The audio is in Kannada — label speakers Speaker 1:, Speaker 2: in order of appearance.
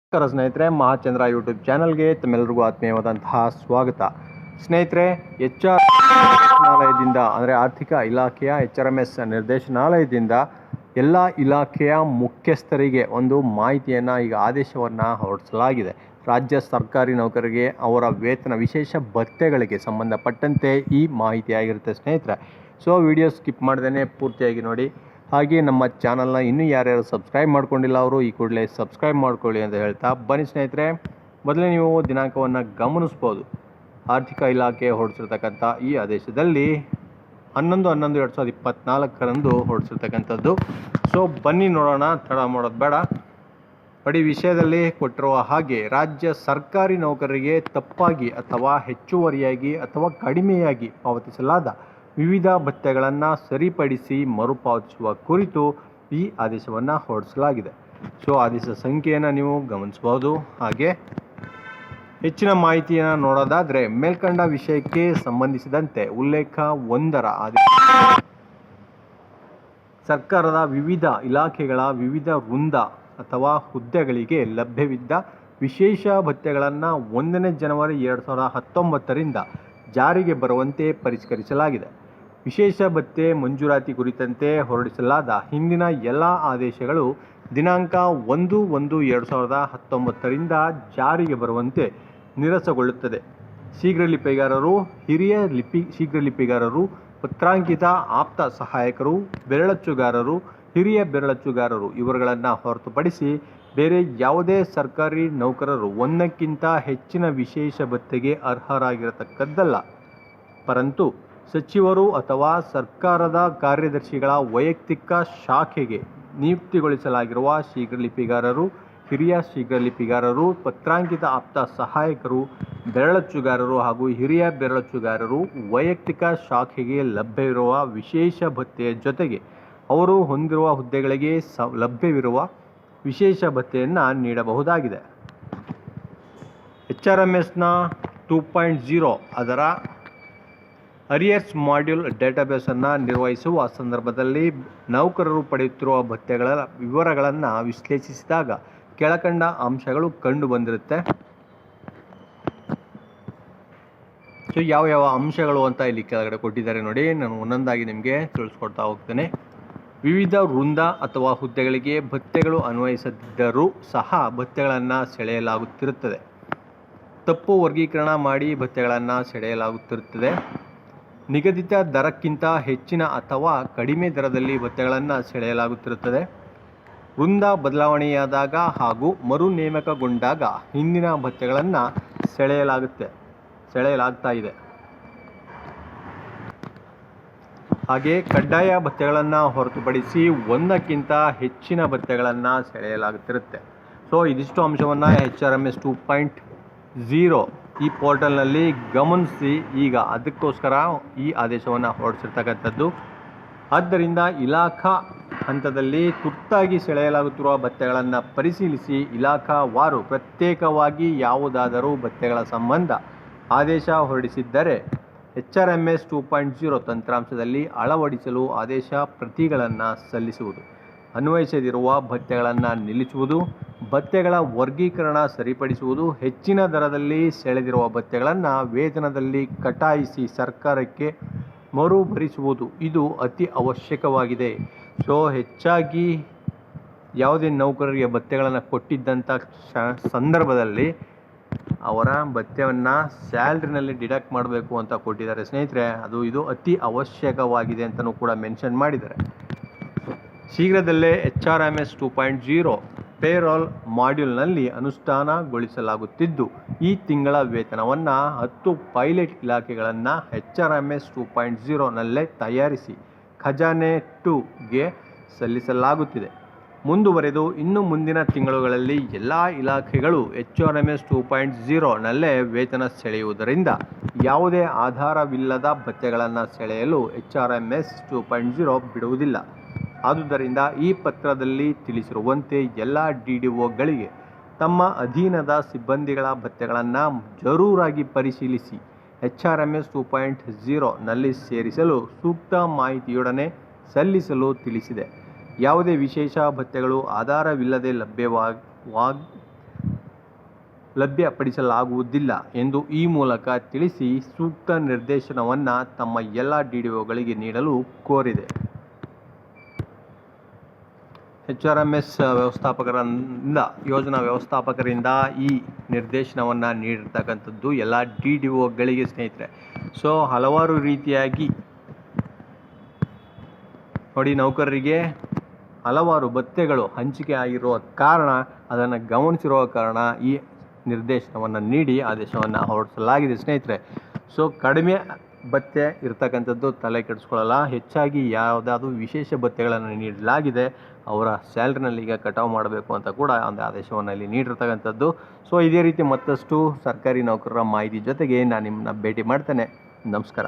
Speaker 1: ನಮಸ್ಕಾರ ಸ್ನೇಹಿತರೆ, ಮಹಾಚಂದ್ರ ಯೂಟ್ಯೂಬ್ ಚಾನಲ್ಗೆ ತಮ್ಮೆಲ್ಲರಿಗೂ ಆತ್ಮೀಯವಾದಂತಹ ಸ್ವಾಗತ. ಸ್ನೇಹಿತರೆ, ನಿರ್ದೇಶನಾಲಯದಿಂದ ಅಂದರೆ ಆರ್ಥಿಕ ಇಲಾಖೆಯ HRMS ನಿರ್ದೇಶನಾಲಯದಿಂದ ಎಲ್ಲ ಇಲಾಖೆಯ ಮುಖ್ಯಸ್ಥರಿಗೆ ಒಂದು ಮಾಹಿತಿಯನ್ನು, ಈಗ ಆದೇಶವನ್ನು ಹೊರಡಿಸಲಾಗಿದೆ. ರಾಜ್ಯ ಸರ್ಕಾರಿ ನೌಕರರಿಗೆ ಅವರ ವೇತನ ವಿಶೇಷ ಭತ್ಯೆಗಳಿಗೆ ಸಂಬಂಧಪಟ್ಟಂತೆ ಈ ಮಾಹಿತಿಯಾಗಿರುತ್ತೆ ಸ್ನೇಹಿತರೆ. ಸೊ ವಿಡಿಯೋ ಸ್ಕಿಪ್ ಮಾಡ್ದೇ ಪೂರ್ತಿಯಾಗಿ ನೋಡಿ. ಹಾಗೆ ನಮ್ಮ ಚಾನಲ್ನ ಇನ್ನೂ ಯಾರ್ಯಾರು ಸಬ್ಸ್ಕ್ರೈಬ್ ಮಾಡ್ಕೊಂಡಿಲ್ಲ ಅವರು ಈ ಕೂಡಲೇ ಸಬ್ಸ್ಕ್ರೈಬ್ ಮಾಡ್ಕೊಳ್ಳಿ ಅಂತ ಹೇಳ್ತಾ ಬನ್ನಿ ಸ್ನೇಹಿತರೆ. ಮೊದಲೇ ನೀವು ದಿನಾಂಕವನ್ನು ಗಮನಿಸ್ಬೋದು. ಆರ್ಥಿಕ ಇಲಾಖೆ ಹೊರಡಿಸಿರ್ತಕ್ಕಂಥ ಈ ಆದೇಶದಲ್ಲಿ 11/11/2024 ಹೊರಡಿಸಿರ್ತಕ್ಕಂಥದ್ದು. ಸೊ ಬನ್ನಿ ನೋಡೋಣ, ತಡ ಮಾಡೋದು ಬೇಡ. ಅಡಿ ವಿಷಯದಲ್ಲಿ ಕೊಟ್ಟಿರುವ ಹಾಗೆ, ರಾಜ್ಯ ಸರ್ಕಾರಿ ನೌಕರರಿಗೆ ತಪ್ಪಾಗಿ ಅಥವಾ ಹೆಚ್ಚುವರಿಯಾಗಿ ಅಥವಾ ಕಡಿಮೆಯಾಗಿ ಪಾವತಿಸಲಾದ ವಿವಿಧ ಭತ್ಯೆಗಳನ್ನು ಸರಿಪಡಿಸಿ ಮರುಪಾವತಿಸುವ ಕುರಿತು ಈ ಆದೇಶವನ್ನು ಹೊರಡಿಸಲಾಗಿದೆ. ಸೊ ಆದೇಶ ಸಂಖ್ಯೆಯನ್ನು ನೀವು ಗಮನಿಸಬಹುದು. ಹಾಗೆ ಹೆಚ್ಚಿನ ಮಾಹಿತಿಯನ್ನು ನೋಡೋದಾದರೆ, ಮೇಲ್ಕಂಡ ವಿಷಯಕ್ಕೆ ಸಂಬಂಧಿಸಿದಂತೆ ಉಲ್ಲೇಖ 1ರ ಆದೇಶ ಸರ್ಕಾರದ ವಿವಿಧ ಇಲಾಖೆಗಳ ವಿವಿಧ ವೃಂದ ಅಥವಾ ಹುದ್ದೆಗಳಿಗೆ ಲಭ್ಯವಿದ್ದ ವಿಶೇಷ ಭತ್ಯೆಗಳನ್ನು 1ನೇ ಜನವರಿ 2019ರಿಂದ ಜಾರಿಗೆ ಬರುವಂತೆ ಪರಿಷ್ಕರಿಸಲಾಗಿದೆ. ವಿಶೇಷ ಭತ್ಯೆ ಮಂಜೂರಾತಿ ಕುರಿತಂತೆ ಹೊರಡಿಸಲಾದ ಹಿಂದಿನ ಎಲ್ಲ ಆದೇಶಗಳು ದಿನಾಂಕ 1/1/2019ರಿಂದ ಜಾರಿಗೆ ಬರುವಂತೆ ನಿರಸನಗೊಳ್ಳುತ್ತದೆ. ಶೀಘ್ರಲಿಪಿಗಾರರು, ಹಿರಿಯ ಶೀಘ್ರಲಿಪಿಗಾರರು, ಪತ್ರಾಂಕಿತ ಆಪ್ತ ಸಹಾಯಕರು, ಬೆರಳಚ್ಚುಗಾರರು, ಹಿರಿಯ ಬೆರಳಚ್ಚುಗಾರರು ಇವರುಗಳನ್ನು ಹೊರತುಪಡಿಸಿ ಬೇರೆ ಯಾವುದೇ ಸರ್ಕಾರಿ ನೌಕರರು ಒಂದಕ್ಕಿಂತ ಹೆಚ್ಚಿನ ವಿಶೇಷ ಭತ್ಯೆಗೆ ಅರ್ಹರಾಗಿರತಕ್ಕದ್ದಲ್ಲ. ಪರಂತು ಸಚಿವರು ಅಥವಾ ಸರ್ಕಾರದ ಕಾರ್ಯದರ್ಶಿಗಳ ವೈಯಕ್ತಿಕ ಶಾಖೆಗೆ ನಿಯುಕ್ತಿಗೊಳಿಸಲಾಗಿರುವ ಶೀಘ್ರಲಿಪಿಗಾರರು, ಹಿರಿಯ ಶೀಘ್ರಲಿಪಿಗಾರರು, ಪತ್ರಾಂಕಿತ ಆಪ್ತ ಸಹಾಯಕರು, ಬೆರಳಚ್ಚುಗಾರರು ಹಾಗೂ ಹಿರಿಯ ಬೆರಳಚ್ಚುಗಾರರು ವೈಯಕ್ತಿಕ ಶಾಖೆಗೆ ಲಭ್ಯವಿರುವ ವಿಶೇಷ ಭತ್ಯೆಯ ಜೊತೆಗೆ ಅವರು ಹೊಂದಿರುವ ಹುದ್ದೆಗಳಿಗೆ ಲಭ್ಯವಿರುವ ವಿಶೇಷ ಭತ್ಯೆಯನ್ನು ನೀಡಬಹುದಾಗಿದೆ. HRMSನ 2.0 ಅದರ ಅರಿಯರ್ಸ್ ಮಾಡ್ಯೂಲ್ ಡೇಟಾಬೇಸನ್ನು ನಿರ್ವಹಿಸುವ ಸಂದರ್ಭದಲ್ಲಿ ನೌಕರರು ಪಡೆಯುತ್ತಿರುವ ಭತ್ಯೆಗಳ ವಿವರಗಳನ್ನು ವಿಶ್ಲೇಷಿಸಿದಾಗ ಕೆಳಕಂಡ ಅಂಶಗಳು ಕಂಡು ಬಂದಿರುತ್ತೆ. ಸೊ ಯಾವ ಅಂಶಗಳು ಅಂತ ಇಲ್ಲಿ ಕೆಳಗಡೆ ಕೊಟ್ಟಿದ್ದಾರೆ ನೋಡಿ, ನಾನು ಒಂದೊಂದಾಗಿ ನಿಮಗೆ ತಿಳಿಸ್ಕೊಡ್ತಾ ಹೋಗ್ತೇನೆ. ವಿವಿಧ ವೃಂದ ಅಥವಾ ಹುದ್ದೆಗಳಿಗೆ ಭತ್ಯೆಗಳು ಅನ್ವಯಿಸದಿದ್ದರೂ ಸಹ ಭತ್ಯೆಗಳನ್ನು ಸೆಳೆಯಲಾಗುತ್ತಿರುತ್ತದೆ. ತಪ್ಪು ವರ್ಗೀಕರಣ ಮಾಡಿ ಭತ್ಯೆಗಳನ್ನು ಸೆಳೆಯಲಾಗುತ್ತಿರುತ್ತದೆ. ನಿಗದಿತ ದರಕ್ಕಿಂತ ಹೆಚ್ಚಿನ ಅಥವಾ ಕಡಿಮೆ ದರದಲ್ಲಿ ಭತ್ಯೆಗಳನ್ನು ಸೆಳೆಯಲಾಗುತ್ತಿರುತ್ತದೆ. ವೃಂದ ಬದಲಾವಣೆಯಾದಾಗ ಹಾಗೂ ಮರು ನೇಮಕಗೊಂಡಾಗ ಹಿಂದಿನ ಭತ್ಯೆಗಳನ್ನು ಸೆಳೆಯಲಾಗ್ತಾ ಇದೆ. ಹಾಗೆ ಕಡ್ಡಾಯ ಭತ್ಯೆಗಳನ್ನು ಹೊರತುಪಡಿಸಿ ಒಂದಕ್ಕಿಂತ ಹೆಚ್ಚಿನ ಭತ್ಯೆಗಳನ್ನು ಸೆಳೆಯಲಾಗುತ್ತಿರುತ್ತೆ. ಸೊ ಇದಿಷ್ಟು ಅಂಶವನ್ನು HRMS 2.0 ಈ ಪೋರ್ಟಲ್ನಲ್ಲಿ ಗಮನಿಸಿ ಈಗ ಅದಕ್ಕೋಸ್ಕರ ಈ ಆದೇಶವನ್ನು ಹೊರಡಿಸಿರ್ತಕ್ಕಂಥದ್ದು. ಆದ್ದರಿಂದ ಇಲಾಖಾ ಹಂತದಲ್ಲಿ ತುರ್ತಾಗಿ ಸೆಳೆಯಲಾಗುತ್ತಿರುವ ಭತ್ಯೆಗಳನ್ನು ಪರಿಶೀಲಿಸಿ ಇಲಾಖಾವಾರು ಪ್ರತ್ಯೇಕವಾಗಿ ಯಾವುದಾದರೂ ಭತ್ಯೆಗಳ ಸಂಬಂಧ ಆದೇಶ ಹೊರಡಿಸಿದ್ದರೆ HRMS 2.0 ತಂತ್ರಾಂಶದಲ್ಲಿ ಅಳವಡಿಸಲು ಆದೇಶ ಪ್ರತಿಗಳನ್ನು ಸಲ್ಲಿಸುವುದು, ಅನ್ವಯಿಸದಿರುವ ಭತ್ಯೆಗಳನ್ನು ನಿಲ್ಲಿಸುವುದು, ಭತ್ಯೆಗಳ ವರ್ಗೀಕರಣ ಸರಿಪಡಿಸುವುದು, ಹೆಚ್ಚಿನ ದರದಲ್ಲಿ ಸೆಳೆದಿರುವ ಭತ್ಯೆಗಳನ್ನು ವೇತನದಲ್ಲಿ ಕಟಾಯಿಸಿ ಸರ್ಕಾರಕ್ಕೆ ಮರುಭರಿಸುವುದು ಇದು ಅತಿ ಅವಶ್ಯಕವಾಗಿದೆ. ಸೊ ಹೆಚ್ಚಾಗಿ ಯಾವುದೇ ನೌಕರರಿಗೆ ಭತ್ಯೆಗಳನ್ನು ಕೊಟ್ಟಿದ್ದಂಥ ಸಂದರ್ಭದಲ್ಲಿ ಅವರ ಭತ್ಯವನ್ನು ಸ್ಯಾಲ್ರಿನಲ್ಲಿ ಡಿಡಕ್ಟ್ ಮಾಡಬೇಕು ಅಂತ ಕೊಟ್ಟಿದ್ದಾರೆ ಸ್ನೇಹಿತರೆ. ಇದು ಅತಿ ಅವಶ್ಯಕವಾಗಿದೆ ಅಂತಲೂ ಕೂಡ ಮೆನ್ಷನ್ ಮಾಡಿದ್ದಾರೆ. ಶೀಘ್ರದಲ್ಲೇ HRMS 2.0 ಪೇರೋಲ್ ಮಾಡ್ಯೂಲ್ನಲ್ಲಿ ಅನುಷ್ಠಾನಗೊಳಿಸಲಾಗುತ್ತಿದ್ದು, ಈ ತಿಂಗಳ ವೇತನವನ್ನು 10 ಪೈಲಟ್ ಇಲಾಖೆಗಳನ್ನು HRMS 2.0ನಲ್ಲೇ ತಯಾರಿಸಿ ಖಜಾನೆ 2ಗೆ ಸಲ್ಲಿಸಲಾಗುತ್ತಿದೆ. ಮುಂದುವರೆದು ಇನ್ನು ಮುಂದಿನ ತಿಂಗಳುಗಳಲ್ಲಿ ಎಲ್ಲ ಇಲಾಖೆಗಳು HRMS 2.0ನಲ್ಲೇ ವೇತನ ಸೆಳೆಯುವುದರಿಂದ ಯಾವುದೇ ಆಧಾರವಿಲ್ಲದ ಭತ್ಯೆಗಳನ್ನು ಸೆಳೆಯಲು HRMS 2.0 ಬಿಡುವುದಿಲ್ಲ. ಆದುದರಿಂದ ಈ ಪತ್ರದಲ್ಲಿ ತಿಳಿಸಿರುವಂತೆ ಎಲ್ಲ DDOಗಳಿಗೆ ತಮ್ಮ ಅಧೀನದ ಸಿಬ್ಬಂದಿಗಳ ಭತ್ಯೆಗಳನ್ನು ಜರೂರಾಗಿ ಪರಿಶೀಲಿಸಿ HRMS 2.0ನಲ್ಲಿ ಸೇರಿಸಲು ಸೂಕ್ತ ಮಾಹಿತಿಯೊಡನೆ ಸಲ್ಲಿಸಲು ತಿಳಿಸಿದೆ. ಯಾವುದೇ ವಿಶೇಷ ಭತ್ಯೆಗಳು ಆಧಾರವಿಲ್ಲದೆ ಲಭ್ಯಪಡಿಸಲಾಗುವುದಿಲ್ಲ ಎಂದು ಈ ಮೂಲಕ ತಿಳಿಸಿ ಸೂಕ್ತ ನಿರ್ದೇಶನವನ್ನು ತಮ್ಮ ಎಲ್ಲ DDOಗಳಿಗೆ ನೀಡಲು ಕೋರಿದೆ. HRMS ವ್ಯವಸ್ಥಾಪಕರಿಂದ ಯೋಜನಾ ವ್ಯವಸ್ಥಾಪಕರಿಂದ ಈ ನಿರ್ದೇಶನವನ್ನು ನೀಡಿರ್ತಕ್ಕಂಥದ್ದು ಎಲ್ಲ DDOಗಳಿಗೆ ಸ್ನೇಹಿತರೆ. ಸೊ ಹಲವಾರು ರೀತಿಯಾಗಿ ನೋಡಿ, ನೌಕರರಿಗೆ ಹಲವಾರು ಭತ್ಯೆಗಳು ಹಂಚಿಕೆ ಆಗಿರುವ ಕಾರಣ, ಅದನ್ನು ಗಮನಿಸಿರುವ ಕಾರಣ ಈ ನಿರ್ದೇಶನವನ್ನು ನೀಡಿ ಆದೇಶವನ್ನು ಹೊರಡಿಸಲಾಗಿದೆ ಸ್ನೇಹಿತರೆ. ಸೊ ಕಡಿಮೆ ಭತ್ಯೆ ಇರ್ತಕ್ಕಂಥದ್ದು ತಲೆ ಕೆಡಿಸ್ಕೊಳ್ಳಲ್ಲ, ಹೆಚ್ಚಾಗಿ ಯಾವುದಾದ್ರೂ ವಿಶೇಷ ಭತ್ಯೆಗಳನ್ನು ನೀಡಲಾಗಿದೆ, ಅವರ ಸ್ಯಾಲ್ರಿನಲ್ಲಿ ಈಗ ಕಟಾವು ಮಾಡಬೇಕು ಅಂತ ಕೂಡ ಒಂದು ಆದೇಶವನ್ನು ಇಲ್ಲಿ ನೀಡಿರ್ತಕ್ಕಂಥದ್ದು. ಸೊ ಇದೇ ರೀತಿ ಮತ್ತಷ್ಟು ಸರ್ಕಾರಿ ನೌಕರರ ಮಾಹಿತಿ ಜೊತೆಗೆ ನಾನು ನಿಮ್ಮನ್ನ ಭೇಟಿ ಮಾಡ್ತೇನೆ. ನಮಸ್ಕಾರ.